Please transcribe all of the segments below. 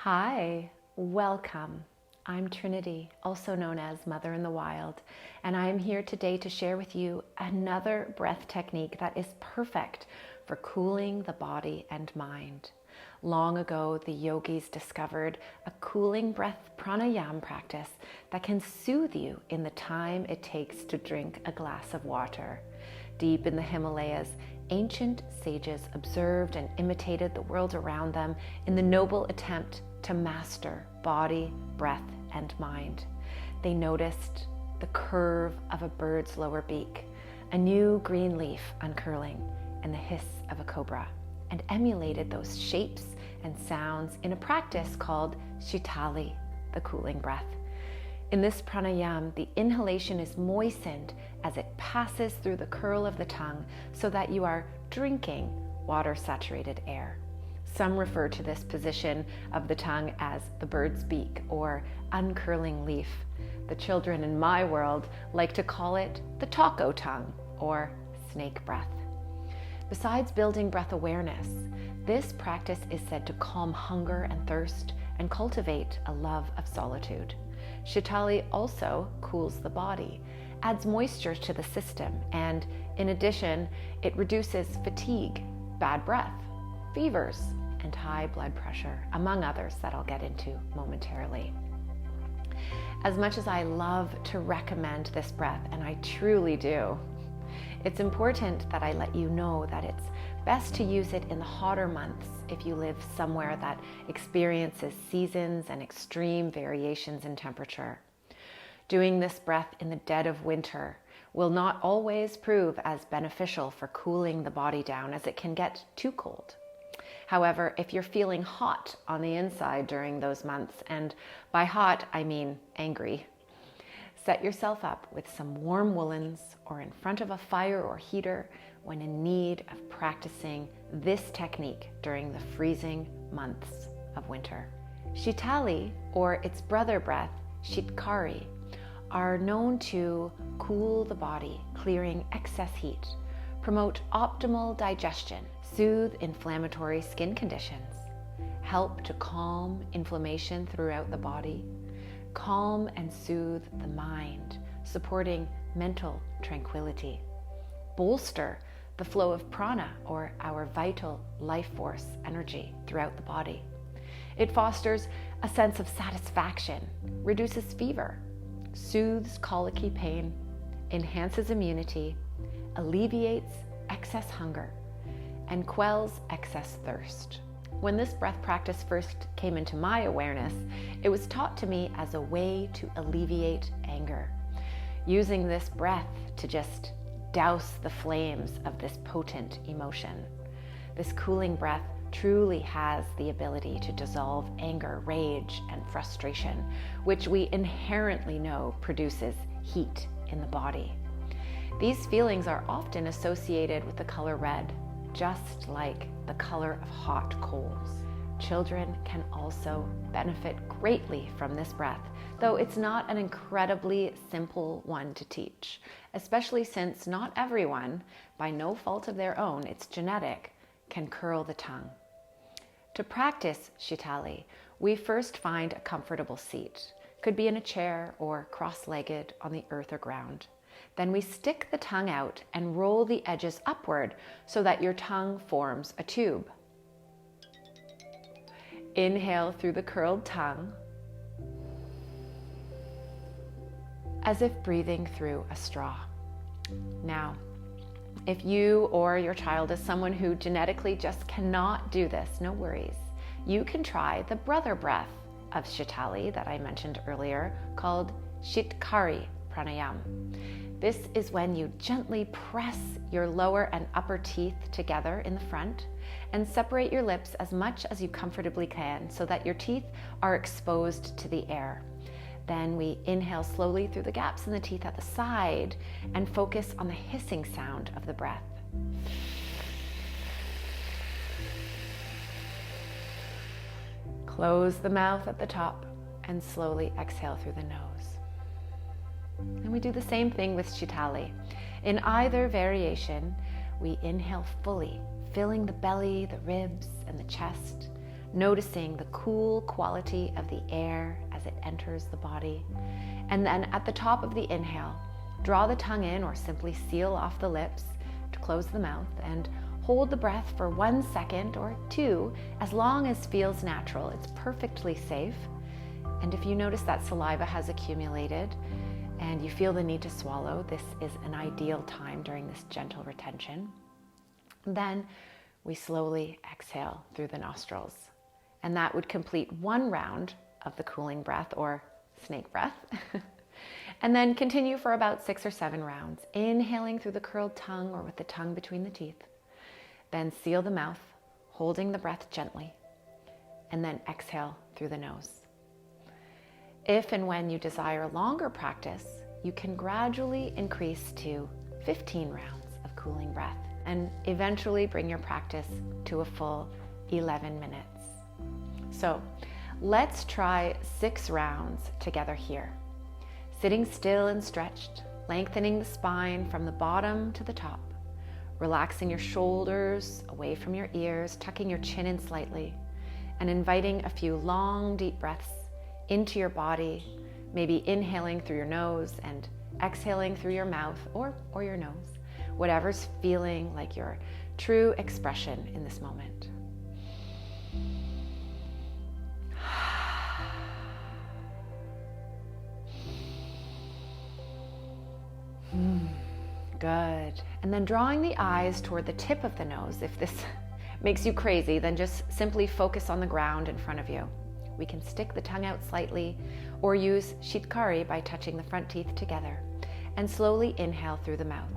Hi, welcome. I'm Trinity, also known as Mother in the Wild, and I am here today to share with you another breath technique that is perfect for cooling the body and mind. Long ago, the yogis discovered a cooling breath pranayama practice that can soothe you in the time it takes to drink a glass of water. Deep in the Himalayas, ancient sages observed and imitated the world around them in the noble attempt to master body, breath, and mind. They noticed the curve of a bird's lower beak, a new green leaf uncurling, and the hiss of a cobra, and emulated those shapes and sounds in a practice called Sitali, the cooling breath. In this pranayama, the inhalation is moistened as it passes through the curl of the tongue so that you are drinking water-saturated air. Some refer to this position of the tongue as the bird's beak or uncurling leaf. The children in my world like to call it the taco tongue or snake breath. Besides building breath awareness, this practice is said to calm hunger and thirst and cultivate a love of solitude. Sitali also cools the body, adds moisture to the system, and in addition, it reduces fatigue, bad breath, fevers, and high blood pressure, among others that I'll get into momentarily. As much as I love to recommend this breath, and I truly do, it's important that I let you know that it's best to use it in the hotter months if you live somewhere that experiences seasons and extreme variations in temperature. Doing this breath in the dead of winter will not always prove as beneficial for cooling the body down, as it can get too cold. However, if you're feeling hot on the inside during those months, and by hot I mean angry, set yourself up with some warm woolens or in front of a fire or heater when in need of practicing this technique during the freezing months of winter. Sitali, or its brother breath, Sitkari, are known to cool the body, clearing excess heat, promote optimal digestion, soothe inflammatory skin conditions, help to calm inflammation throughout the body, calm and soothe the mind, supporting mental tranquility, bolster the flow of prana, or our vital life force energy, throughout the body. It fosters a sense of satisfaction, reduces fever, soothes colicky pain, enhances immunity, alleviates excess hunger, and quells excess thirst. When this breath practice first came into my awareness, it was taught to me as a way to alleviate anger, using this breath to just douse the flames of this potent emotion. This cooling breath truly has the ability to dissolve anger, rage, and frustration, which we inherently know produces heat in the body. These feelings are often associated with the color red, just like the color of hot coals. Children can also benefit greatly from this breath, though it's not an incredibly simple one to teach, especially since not everyone, by no fault of their own, it's genetic, can curl the tongue. To practice Sitali, we first find a comfortable seat. Could be in a chair or cross-legged on the earth or ground. Then we stick the tongue out and roll the edges upward so that your tongue forms a tube. Inhale through the curled tongue, as if breathing through a straw. Now, if you or your child is someone who genetically just cannot do this, no worries. You can try the brother breath of Sitali that I mentioned earlier, called Sitkari Pranayama. This is when you gently press your lower and upper teeth together in the front and separate your lips as much as you comfortably can so that your teeth are exposed to the air. Then we inhale slowly through the gaps in the teeth at the side and focus on the hissing sound of the breath. Close the mouth at the top and slowly exhale through the nose. And we do the same thing with Sitali. In either variation, we inhale fully, filling the belly, the ribs, and the chest, noticing the cool quality of the air as it enters the body. And then at the top of the inhale, draw the tongue in or simply seal off the lips to close the mouth, and hold the breath for 1 second or 2, as long as feels natural. It's perfectly safe. And if you notice that saliva has accumulated and you feel the need to swallow, this is an ideal time during this gentle retention. Then we slowly exhale through the nostrils. And that would complete 1 round of the cooling breath, or snake breath. And then continue for about 6 or 7 rounds, inhaling through the curled tongue or with the tongue between the teeth. Then seal the mouth, holding the breath gently, and then exhale through the nose. If and when you desire longer practice, you can gradually increase to 15 rounds of cooling breath and eventually bring your practice to a full 11 minutes. So let's try 6 rounds together here. Sitting still and stretched, lengthening the spine from the bottom to the top, relaxing your shoulders away from your ears, tucking your chin in slightly, and inviting a few long, deep breaths into your body, maybe inhaling through your nose and exhaling through your mouth or your nose, whatever's feeling like your true expression in this moment. Good. And then drawing the eyes toward the tip of the nose. If this makes you crazy, then just simply focus on the ground in front of you. We can stick the tongue out slightly or use Sitkari by touching the front teeth together, and slowly inhale through the mouth.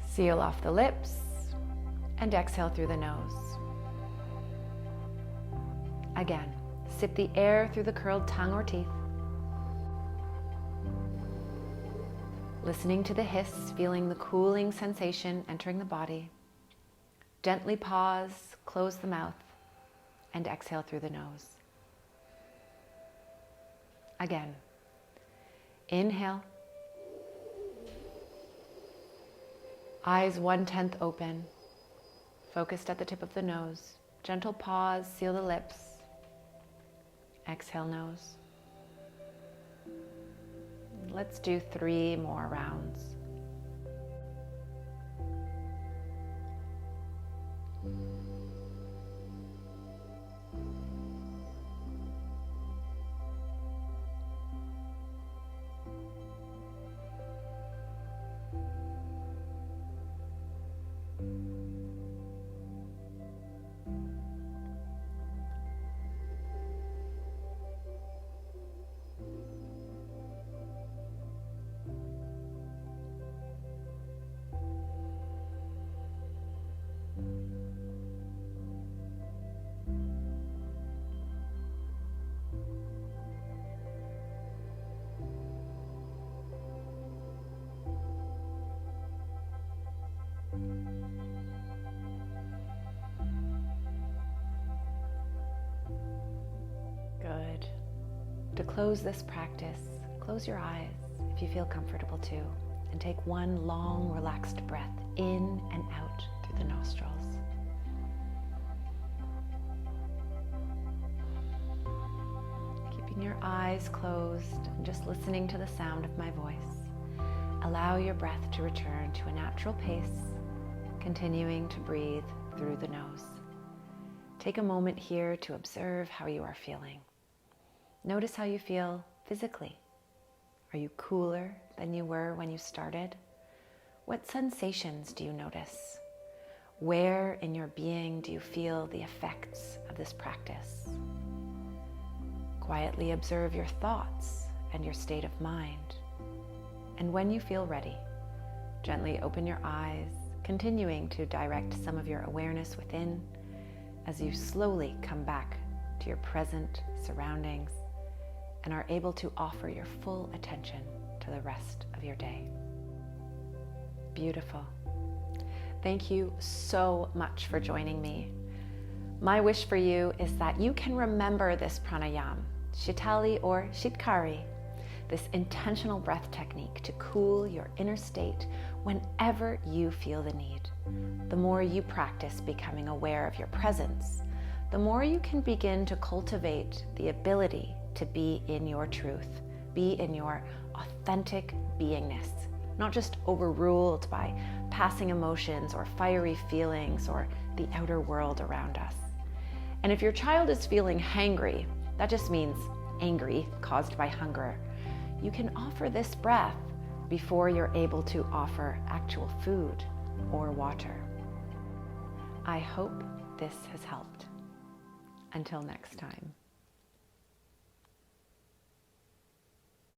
Seal off the lips and exhale through the nose. Again, sip the air through the curled tongue or teeth. Listening to the hiss, feeling the cooling sensation entering the body. Gently pause, close the mouth, and exhale through the nose. Again, inhale. Eyes 1/10 open, focused at the tip of the nose. Gentle pause, seal the lips. Exhale, nose. Let's do 3 more rounds. Good. To close this practice, close your eyes if you feel comfortable to, and take 1 long, relaxed breath in and out through the nostrils. Keeping your eyes closed and just listening to the sound of my voice, allow your breath to return to a natural pace, continuing to breathe through the nose. Take a moment here to observe how you are feeling. Notice how you feel physically. Are you cooler than you were when you started? What sensations do you notice? Where in your being do you feel the effects of this practice? Quietly observe your thoughts and your state of mind. And when you feel ready, gently open your eyes, continuing to direct some of your awareness within as you slowly come back to your present surroundings and are able to offer your full attention to the rest of your day. Beautiful. Thank you so much for joining me. My wish for you is that you can remember this pranayama, Sitali or Sitkari, this intentional breath technique to cool your inner state whenever you feel the need. The more you practice becoming aware of your presence, the more you can begin to cultivate the ability to be in your truth, be in your authentic beingness, not just overruled by passing emotions or fiery feelings or the outer world around us. And if your child is feeling hangry, that just means angry caused by hunger, you can offer this breath before you're able to offer actual food or water. I hope this has helped. Until next time.